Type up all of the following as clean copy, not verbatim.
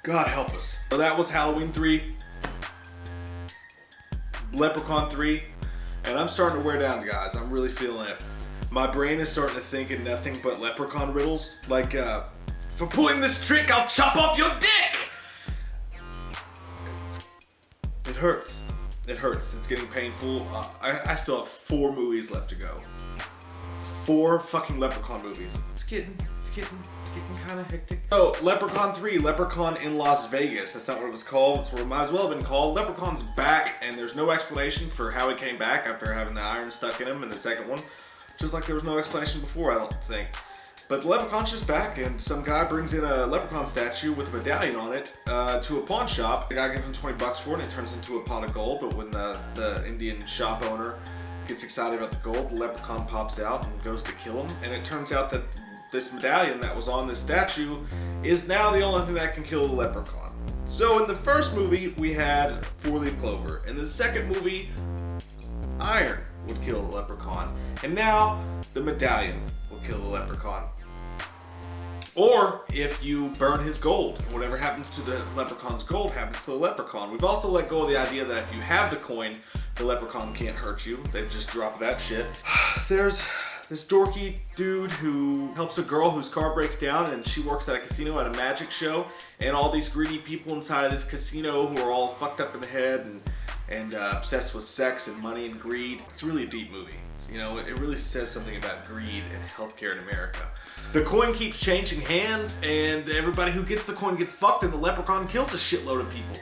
God help us. So that was Halloween 3, Leprechaun 3, and I'm starting to wear down, guys. I'm really feeling it. My brain is starting to think in nothing but leprechaun riddles. Like, for pulling this trick, I'll chop off your dick! It hurts. It hurts. It's getting painful. I still have 4 movies left to go. 4 fucking Leprechaun movies. It's getting kind of hectic. So, Leprechaun 3, Leprechaun in Las Vegas. That's not what it was called. That's what it might as well have been called. Leprechaun's back, and there's no explanation for how he came back after having the iron stuck in him in the second one. Just like there was no explanation before, I don't think. But the Leprechaun's just back, and some guy brings in a Leprechaun statue with a medallion on it to a pawn shop. The guy gives him 20 bucks for it, and it turns into a pot of gold. But when the Indian shop owner gets excited about the gold, the Leprechaun pops out and goes to kill him. And it turns out that this medallion that was on this statue is now the only thing that can kill the Leprechaun. So in the first movie, we had 4-leaf clover. In the second movie, iron would kill the Leprechaun. And now, the medallion will kill the Leprechaun. Or if you burn his gold, whatever happens to the Leprechaun's gold happens to the Leprechaun. We've also let go of the idea that if you have the coin, the Leprechaun can't hurt you. They've just dropped that shit. There's this dorky dude who helps a girl whose car breaks down, and she works at a casino at a magic show, and all these greedy people inside of this casino who are all fucked up in the head and obsessed with sex and money and greed. It's really a deep movie. You know, it really says something about greed and healthcare in America. The coin keeps changing hands, and everybody who gets the coin gets fucked, and the Leprechaun kills a shitload of people.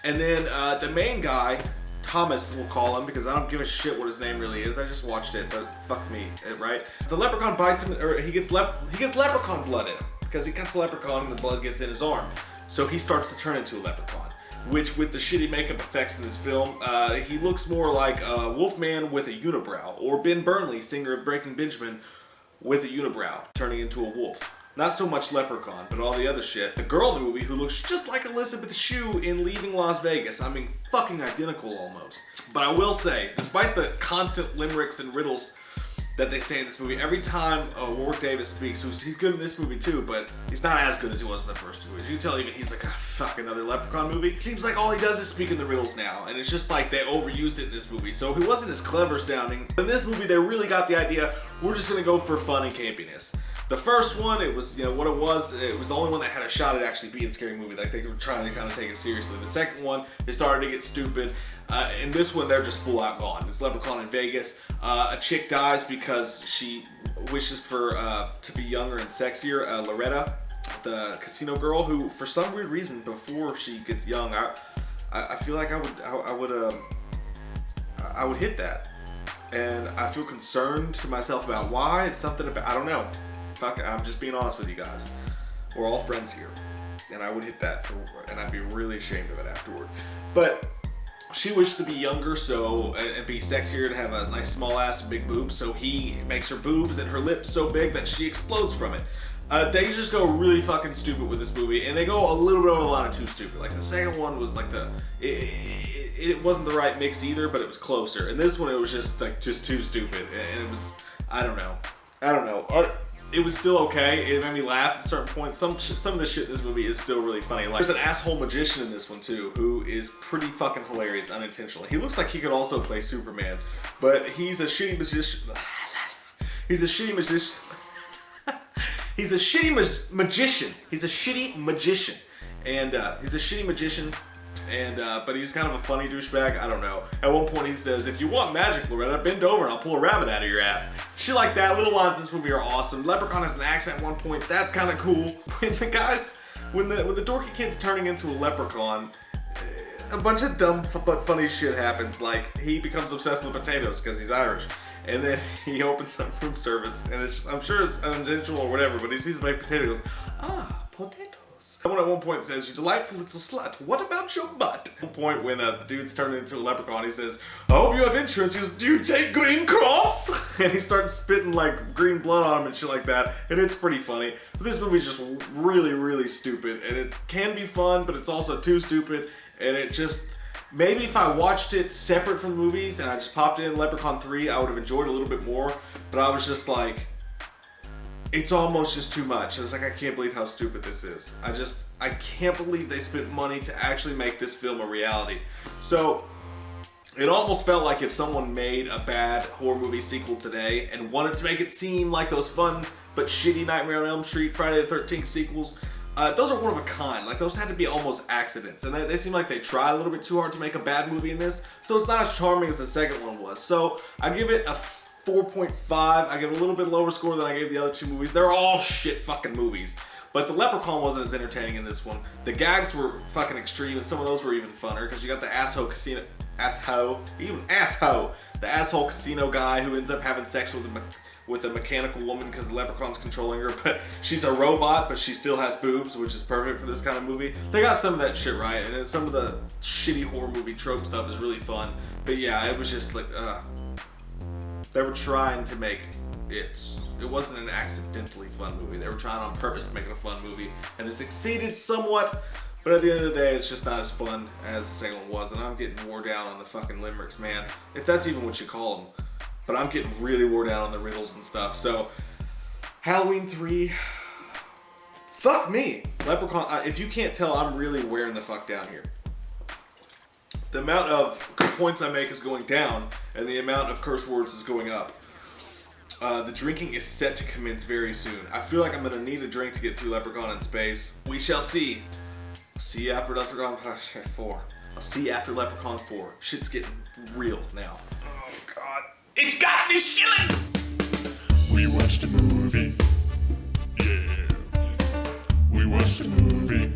And then the main guy, Thomas, we'll call him, because I don't give a shit what his name really is. I just watched it, but fuck me, right? The Leprechaun bites him, or he gets Leprechaun blood in him, because he cuts the Leprechaun and the blood gets in his arm. So he starts to turn into a Leprechaun, which with the shitty makeup effects in this film, he looks more like a Wolfman with a unibrow, or Ben Burnley, singer of Breaking Benjamin, with a unibrow, turning into a wolf. Not so much Leprechaun, but all the other shit. The girl in the movie who looks just like Elizabeth Shue in Leaving Las Vegas. I mean, fucking identical almost. But I will say, despite the constant limericks and riddles that they say in this movie, every time Warwick Davis speaks, he's good in this movie too, but he's not as good as he was in the first 2 movies. You tell even he's like, oh, fuck, another Leprechaun movie. It seems like all he does is speak in the riddles now, and it's just like they overused it in this movie. So he wasn't as clever sounding. In this movie, they really got the idea, we're just gonna go for fun and campiness. The first one, it was, you know, what it was the only one that had a shot at actually being a scary movie. Like, they were trying to kind of take it seriously. The second one, they started to get stupid. In this one, they're just full out gone. It's Leprechaun in Vegas. A chick dies because she wishes for to be younger and sexier. Loretta, the casino girl, who for some weird reason, before she gets young, I feel like I would hit that. And I feel concerned to myself about why. It's something about, I don't know. Fuck, I'm just being honest with you guys. We're all friends here. And I would hit that, and I'd be really ashamed of it afterward. But she wished to be younger, and be sexier, to have a nice small ass and big boobs. So he makes her boobs and her lips so big that she explodes from it. They just go really fucking stupid with this movie, and they go a little bit over the line of too stupid. Like the second one was like it wasn't the right mix either, but it was closer. And this one, it was just too stupid, and it was, I don't know. It was still okay. It made me laugh at certain points. Some of the shit in this movie is still really funny. Like, there's an asshole magician in this one too, who is pretty fucking hilarious unintentionally. He looks like he could also play Superman, but he's a shitty magician. He's a shitty magician. He's a shitty magician. He's a shitty magician, and but he's kind of a funny douchebag. I don't know. At one point he says, "If you want magic, Loretta, bend over and I'll pull a rabbit out of your ass." Shit like that. Little lines in this movie are awesome. Leprechaun has an accent at one point. That's kind of cool. When the dorky kid's turning into a leprechaun, a bunch of dumb but funny shit happens. Like, he becomes obsessed with potatoes because he's Irish. And then he opens up room service, and it's just, I'm sure it's unintentional or whatever, but he sees a baked potato and goes, "Ah, potatoes." Someone at one point says, "You delightful little slut, what about your butt?" At one point when the dude's turned into a leprechaun, he says, "I hope you have insurance." He goes, "Do you take Green Cross?" And he starts spitting like green blood on him and shit like that, and it's pretty funny. But this movie's just really, really stupid, and it can be fun, but it's also too stupid, and it just... Maybe if I watched it separate from the movies and I just popped in Leprechaun 3, I would have enjoyed it a little bit more. But I was just like, it's almost just too much. It's like, I can't believe how stupid this is. I can't believe they spent money to actually make this film a reality. So it almost felt like if someone made a bad horror movie sequel today and wanted to make it seem like those fun but shitty Nightmare on Elm Street, Friday the 13th sequels, those are one of a kind. Like, those had to be almost accidents. And they seem like they tried a little bit too hard to make a bad movie in this. So it's not as charming as the second one was. So I give it a 4.5. I give it a little bit lower score than I gave the other two movies. They're all shit fucking movies. But the Leprechaun wasn't as entertaining in this one. The gags were fucking extreme, and some of those were even funner, because you got the asshole casino guy who ends up having sex with a mechanical woman because the leprechaun's controlling her, but she's a robot, but she still has boobs, which is perfect for this kind of movie. They got some of that shit right, and then some of the shitty horror movie trope stuff is really fun. But yeah, it was just like, they were trying to make it. It wasn't an accidentally fun movie. They were trying on purpose to make it a fun movie, and it succeeded somewhat. But at the end of the day, it's just not as fun as the second one was, and I'm getting wore down on the fucking limericks, man. If that's even what you call them. But I'm getting really wore down on the riddles and stuff. So, Halloween 3, fuck me. Leprechaun, if you can't tell, I'm really wearing the fuck down here. The amount of good points I make is going down, and the amount of curse words is going up. The drinking is set to commence very soon. I feel like I'm gonna need a drink to get through Leprechaun in space. We shall see. See you after Leprechaun 4. I'll see you after Leprechaun 4. Shit's getting real now. Oh God. It's got me shilling! We watched a movie. Yeah. We watched a movie.